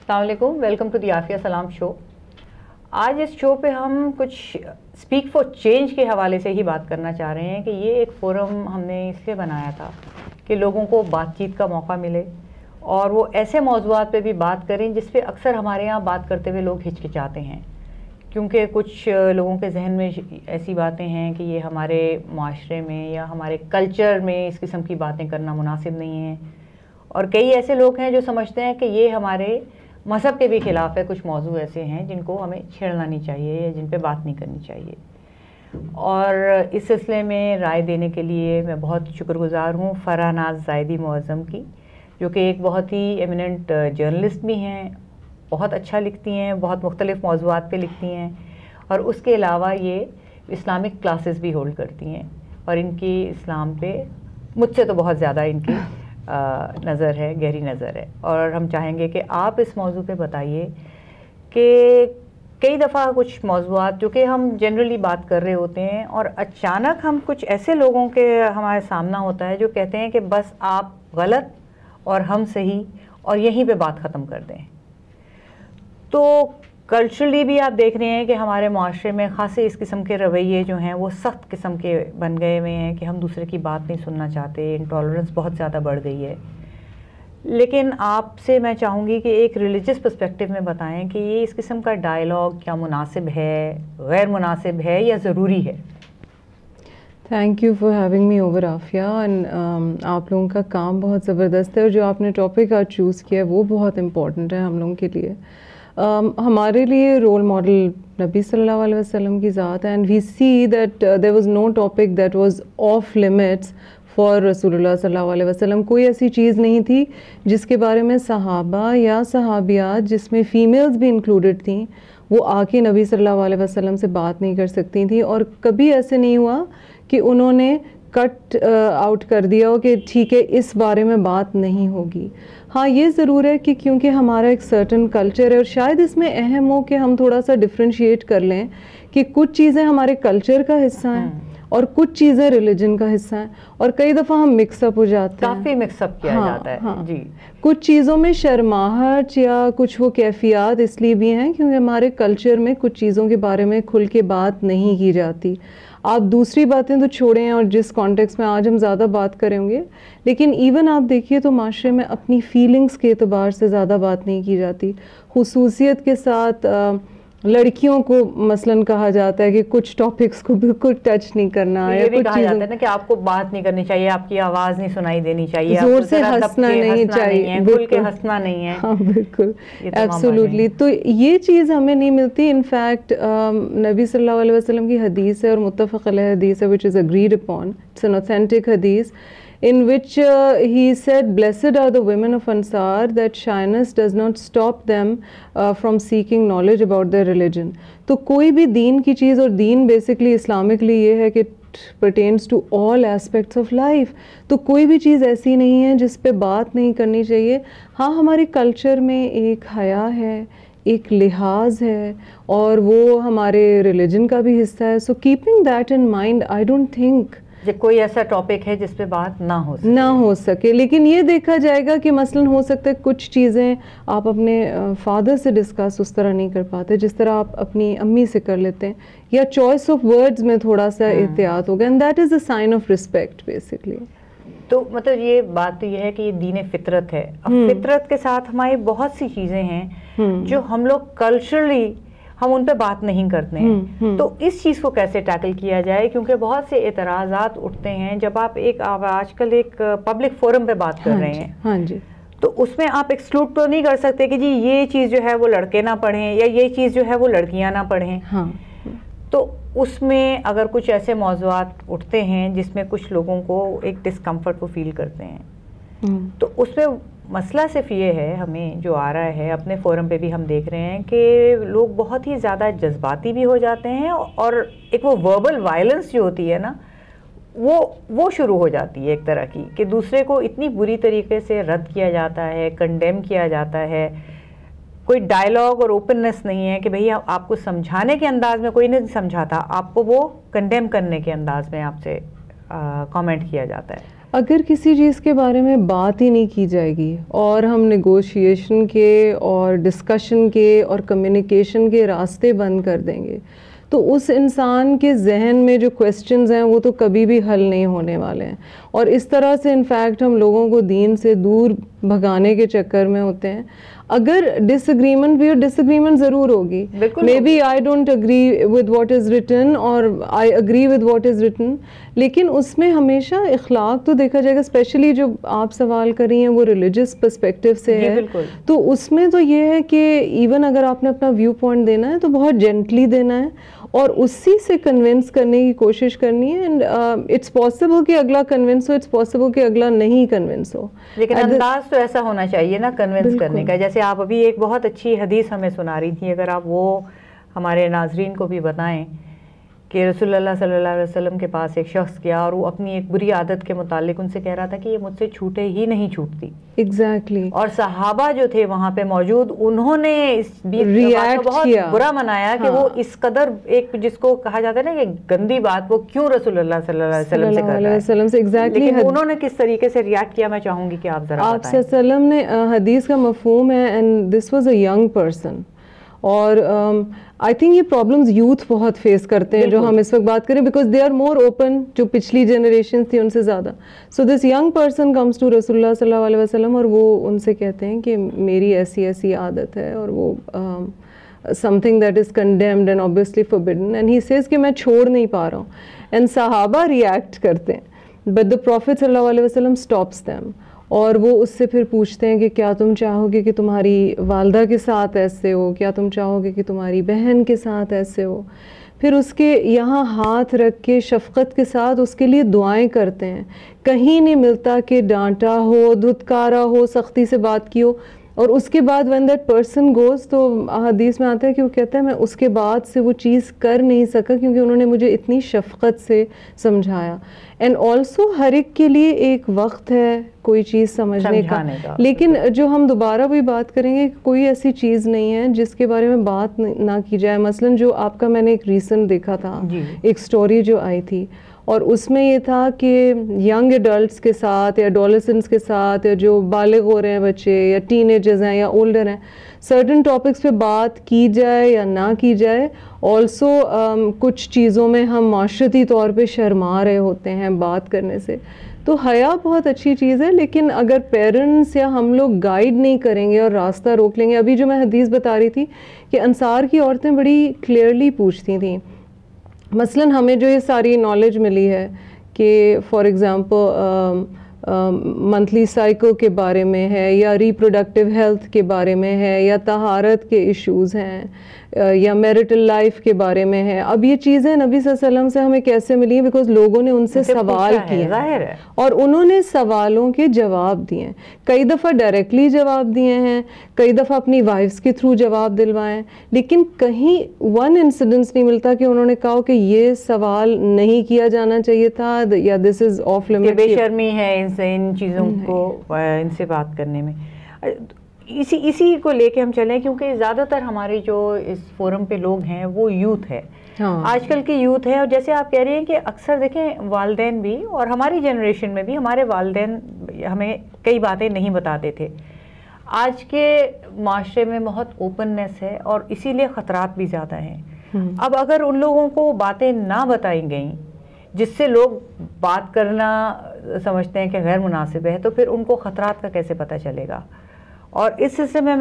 السلام علیکم، welcome to the Aafia سلام شو۔ آج اس شو پہ ہم کچھ اسپیک فار چینج کے حوالے سے ہی بات کرنا چاہ رہے ہیں کہ یہ ایک فورم ہم نے اس لیے بنایا تھا کہ لوگوں کو بات چیت کا موقع ملے اور وہ ایسے موضوعات پہ بھی بات کریں جس پہ اکثر ہمارے یہاں بات کرتے ہوئے لوگ ہچکچاتے ہیں، کیونکہ کچھ لوگوں کے ذہن میں ایسی باتیں ہیں کہ یہ ہمارے معاشرے میں یا ہمارے کلچر میں اس قسم کی باتیں کرنا مناسب نہیں ہیں، اور کئی ایسے لوگ ہیں جو سمجھتے ہیں کہ یہ ہمارے مذہب کے بھی خلاف ہے۔ کچھ موضوع ایسے ہیں جن کو ہمیں چھیڑنا نہیں چاہیے یا جن پہ بات نہیں کرنی چاہیے، اور اس سلسلے میں رائے دینے کے لیے میں بہت شکر گزار ہوں فرح ناز زاہدی معظم کی، جو کہ ایک بہت ہی ایمیننٹ جرنلسٹ بھی ہیں، بہت اچھا لکھتی ہیں، بہت مختلف موضوعات پہ لکھتی ہیں، اور اس کے علاوہ یہ اسلامک کلاسز بھی ہولڈ کرتی ہیں، اور ان کی اسلام پہ مجھ سے تو بہت زیادہ ان کی نظر ہے، گہری نظر ہے، اور ہم چاہیں گے کہ آپ اس موضوع پہ بتائیے کہ کئی دفعہ کچھ موضوعات جو کہ ہم جنرلی بات کر رہے ہوتے ہیں اور اچانک ہم کچھ ایسے لوگوں کے ہمارے سامنا ہوتا ہے جو کہتے ہیں کہ بس آپ غلط اور ہم صحیح اور یہیں پہ بات ختم کر دیں۔ تو کلچرلی بھی آپ دیکھ رہے ہیں کہ ہمارے معاشرے میں خاصے اس قسم کے رویے جو ہیں وہ سخت قسم کے بن گئے ہوئے ہیں کہ ہم دوسرے کی بات نہیں سننا چاہتے، انٹالرنس بہت زیادہ بڑھ گئی ہے۔ لیکن آپ سے میں چاہوں گی کہ ایک ریلیجس پرسپیکٹو میں بتائیں کہ یہ اس قسم کا ڈائلاگ کیا مناسب ہے، غیر مناسب ہے یا ضروری ہے؟ Thank you for having me over Afia, and آپ لوگوں کا کام بہت زبردست ہے، اور جو آپ نے ٹاپک آج چوز کیا ہے وہ بہت امپورٹنٹ ہے ہم لوگوں کے لیے۔ ہمارے لیے رول ماڈل نبی صلی اللہ علیہ وسلم کی ذات ہے، and we see that there was no topic that was off limits for رسول اللہ صلی اللہ علیہ وسلم۔ کوئی ایسی چیز نہیں تھی جس کے بارے میں صحابہ یا صحابیات، جس میں فیمیلز بھی انکلوڈیڈ تھیں، وہ آ کے نبی صلی اللہ علیہ وسلم سے بات نہیں کر سکتی تھیں، اور کبھی ایسے نہیں ہوا کہ انہوں نے کٹ آؤٹ کر دیا ہو کہ ٹھیک ہے اس بارے میں بات نہیں ہوگی۔ ہاں یہ ضرور ہے کہ کیونکہ ہمارا ایک سرٹن کلچر ہے، اور شاید اس میں اہم ہو کہ ہم تھوڑا سا ڈفرینشیٹ کر لیں کہ کچھ چیزیں ہمارے کلچر کا حصہ ہیں اور کچھ چیزیں ریلیجن کا حصہ ہیں، اور کئی دفعہ ہم مکس اپ ہو جاتے ہیں، کافی مکس اپ کیا جاتا ہے۔ جی، کچھ چیزوں میں شرماہٹ یا کچھ وہ کیفیات اس لیے بھی ہیں کیونکہ ہمارے کلچر میں کچھ چیزوں کے بارے میں کھل کے بات نہیں کی جاتی۔ آپ دوسری باتیں تو چھوڑیں اور جس کانٹیکس میں آج ہم زیادہ بات کریں گے، لیکن ایون آپ دیکھیے تو معاشرے میں اپنی فیلنگز کے اعتبار سے زیادہ بات نہیں کی جاتی۔ خصوصیت کے ساتھ لڑکیوں کو مثلاً کہا جاتا ہے کہ کچھ ٹاپکس کو بالکل ٹچ نہیں کرنا، یہ بھی کہا جاتا ہے نا کہ آپ کو بات نہیں کرنی چاہیے، آپ کی آواز نہیں سنائی دینی چاہیے، زور سے ہنسنا نہیں چاہیے، کھل کے ہنسنا نہیں ہے۔ ہاں بالکل، ایبسولوٹلی۔ تو یہ چیز ہمیں نہیں ملتی۔ انفیکٹ نبی صلی اللہ علیہ وسلم کی حدیث ہے، اور متفق علیہ حدیث ہے، which is agreed upon, it's an authentic hadith in which he said, blessed are the women of Ansar that shyness does not stop them from seeking knowledge about their religion۔ تو کوئی بھی دین کی چیز، اور دین بیسکلی اسلامکلی یہ ہے کہ pertains to all aspects of life، تو کوئی بھی چیز ایسی نہیں ہے جس پہ بات نہیں کرنی چاہیے۔ ہاں ہمارے کلچر میں ایک حیا ہے، ایک لحاظ ہے، اور وہ ہمارے ریلیجن کا بھی حصہ ہے۔ So keeping that in mind, I don't think کوئی ایسا ٹاپک ہے جس پہ بات نہ ہو سکے۔ لیکن یہ دیکھا جائے گا کہ مثلاً ہو سکتا ہے کچھ چیزیں آپ اپنے فادر سے ڈسکس اس طرح نہیں کر پاتے جس طرح آپ اپنی امی سے کر لیتے ہیں، یا چوائس آف ورڈز میں تھوڑا سا احتیاط ہوگا، and that is a sign of respect basically. تو مطلب یہ بات تو یہ ہے کہ یہ دین فطرت ہے۔ اب فطرت کے ساتھ ہماری بہت سی چیزیں ہیں جو ہم لوگ کلچرلی ہم ان پہ بات نہیں کرتے ہیں، تو اس چیز کو کیسے ٹیکل کیا جائے؟ کیونکہ بہت سے اعتراضات اٹھتے ہیں جب آپ آج کل ایک پبلک فورم پہ بات کر رہے ہیں، ہاں جی، تو اس میں آپ ایکسکلوڈ تو نہیں کر سکتے کہ جی یہ چیز جو ہے وہ لڑکے نہ پڑھیں یا یہ چیز جو ہے وہ لڑکیاں نہ پڑھیں۔ تو اس میں اگر کچھ ایسے موضوعات اٹھتے ہیں جس میں کچھ لوگوں کو ایک ڈسکمفرٹ وہ فیل کرتے ہیں، تو اس میں مسئلہ صرف یہ ہے، ہمیں جو آ رہا ہے اپنے فورم پہ بھی ہم دیکھ رہے ہیں کہ لوگ بہت ہی زیادہ جذباتی بھی ہو جاتے ہیں، اور ایک وہ وربل وائلنس جو ہوتی ہے نا وہ شروع ہو جاتی ہے ایک طرح کی، کہ دوسرے کو اتنی بری طریقے سے رد کیا جاتا ہے، کنڈیم کیا جاتا ہے۔ کوئی ڈائلاگ اور اوپننس نہیں ہے کہ بھئی آپ کو سمجھانے کے انداز میں کوئی نہیں سمجھاتا، آپ کو وہ کنڈیم کرنے کے انداز میں آپ سے کامنٹ کیا جاتا ہے۔ اگر کسی چیز کے بارے میں بات ہی نہیں کی جائے گی اور ہم نیگوشیشن کے اور ڈسکشن کے اور کمیونیکیشن کے راستے بند کر دیں گے تو اس انسان کے ذہن میں جو کویسچنز ہیں وہ تو کبھی بھی حل نہیں ہونے والے ہیں. اور اس طرح سے انفیکٹ ہم لوگوں کو دین سے دور بھگانے کے چکر میں ہوتے ہیں. اگر ڈس اگریمنٹ بھی، اور ڈس اگریمنٹ ضرور ہوگی، maybe I don't agree with what is written اور I agree with what is written, لیکن اس میں ہمیشہ اخلاق تو دیکھا جائے گا. اسپیشلی جو آپ سوال کر رہی ہیں وہ ریلیجس پرسپیکٹو سے ہے، تو اس میں تو یہ ہے کہ ایون اگر آپ نے اپنا ویو پوائنٹ دینا ہے تو بہت جینٹلی دینا ہے اور اسی سے کنونس کرنے کی کوشش کرنی ہے. اینڈ اٹس پاسبل کہ اگلا کنونس ہو، اٹس پاسبل کہ اگلا نہیں کنونس ہو، لیکن انداز تو ایسا ہونا چاہیے نا کنونس کرنے کا. جیسے آپ ابھی ایک بہت اچھی حدیث ہمیں سنا رہی تھی، اگر آپ وہ ہمارے ناظرین کو بھی بتائیں کہ رسول اللہ صلی اللہ علیہ وسلم کے پاس ایک شخص گیا اور وہ اپنی ایک بری عادت کے متعلق ان سے کہہ رہا تھا کہ یہ مجھ سے چھوٹے ہی نہیں چھوٹتی. ایگزیکٹلی. اور صحابہ جو تھے وہاں پہ موجود، انہوں نے اس بات کو بہت برا منایا کہ وہ اس قدر ایک جس کو کہا جاتا ہے نا کہ گندی بات، وہ کیوں رسول اللہ صلی اللہ علیہ وسلم سے کر رہا ہے. لیکن انہوں نے کس طریقے سے ریاکٹ کیا، میں چاہوں گی کہ آپ ذرا بتائیں. آپ صلی اللہ علیہ وسلم نے حدیث کا مفہوم ہے and this was a young person, اور آئی تھنک یہ پرابلمز یوتھ بہت فیس کرتے ہیں جو ہم اس وقت بات کریں، because they are more open, جو پچھلی جنریشن تھی ان سے زیادہ. So this young person comes to رسول اللہ صلی اللہ علیہ وسلم اور وہ ان سے کہتے ہیں کہ میری ایسی ایسی عادت ہے اور وہ something that is condemned and obviously forbidden, and he says کہ میں چھوڑ نہیں پا رہا ہوں. and صحابہ ریئیکٹ کرتے ہیں but the Prophet صلی اللہ علیہ وسلم stops them اور وہ اس سے پھر پوچھتے ہیں کہ کیا تم چاہو گے کہ تمہاری والدہ کے ساتھ ایسے ہو، کیا تم چاہو گے کہ تمہاری بہن کے ساتھ ایسے ہو. پھر اس کے یہاں ہاتھ رکھ کے شفقت کے ساتھ اس کے لیے دعائیں کرتے ہیں. کہیں نہیں ملتا کہ ڈانٹا ہو، دھتکارا ہو، سختی سے بات کی ہو. اور اس کے بعد when that person goes تو حدیث میں آتا ہے کہ وہ کہتا ہے میں اس کے بعد سے وہ چیز کر نہیں سکا کیونکہ انہوں نے مجھے اتنی شفقت سے سمجھایا. اینڈ آلسو ہر ایک کے لیے ایک وقت ہے کوئی چیز سمجھنے کا، لیکن جو ہم دوبارہ وہی بات کریں گے کہ کوئی ایسی چیز نہیں ہے جس کے بارے میں بات نہ کی جائے. مثلاً جو آپ کا میں نے ایک ریسنٹ دیکھا تھا، ایک سٹوری جو آئی تھی اور اس میں یہ تھا کہ ینگ ایڈلٹس کے ساتھ یا ایڈولسنٹس کے ساتھ یا جو بالغ ہو رہے ہیں بچے یا ٹین ایجرز ہیں یا اولڈر ہیں، سرٹن ٹاپکس پہ بات کی جائے یا نہ کی جائے. آلسو کچھ چیزوں میں ہم معاشرتی طور پہ شرما رہے ہوتے ہیں بات کرنے سے. تو حیا بہت اچھی چیز ہے، لیکن اگر پیرنٹس یا ہم لوگ گائیڈ نہیں کریں گے اور راستہ روک لیں گے. ابھی جو میں حدیث بتا رہی تھی کہ انصار کی عورتیں بڑی کلیئرلی پوچھتی تھیں. مثلاً ہمیں جو یہ ساری نالج ملی ہے کہ فار ایگزامپل منتھلی سائیکل کے بارے میں ہے یا ریپروڈکٹیو ہیلتھ کے بارے میں ہے یا طہارت کے ایشوز ہیں یا میرٹل لائف کے بارے میں ہے. اب یہ چیزیں نبی صلی اللہ علیہ وسلم سے ہمیں کیسے ملی ہیں؟ بیکاز لوگوں نے ان سے سوال کیے اور انہوں نے سوالوں کے جواب دیے ہیں. کئی دفعہ ڈائریکٹلی جواب دیے ہیں، کئی دفعہ اپنی وائفس کے تھرو جواب دلوائے، لیکن کہیں ون انسیڈنس نہیں ملتا کہ انہوں نے کہا کہ یہ سوال نہیں کیا جانا چاہیے تھا یا دس از آف لمٹ. بے شرمی ہے ان چیزوں کو ان سے بات کرنے میں. اسی کو لے کے ہم چلیں کیونکہ زیادہ تر ہمارے جو اس فورم پہ لوگ ہیں وہ یوتھ ہے، آج کل کی یوتھ ہے. اور جیسے آپ کہہ رہے ہیں کہ اکثر دیکھیں والدین بھی اور ہماری جنریشن میں بھی ہمارے والدین ہمیں کئی باتیں نہیں بتاتے تھے. آج کے معاشرے میں بہت اوپننیس ہے اور اسی لیے خطرات بھی زیادہ ہیں. اب اگر ان لوگوں کو باتیں نہ بتائی گئیں جس سے لوگ بات کرنا سمجھتے ہیں کہ غیر مناسب ہے، تو پھر ان کو خطرات کا کیسے پتہ چلے گا؟ اور اس سلسلے میں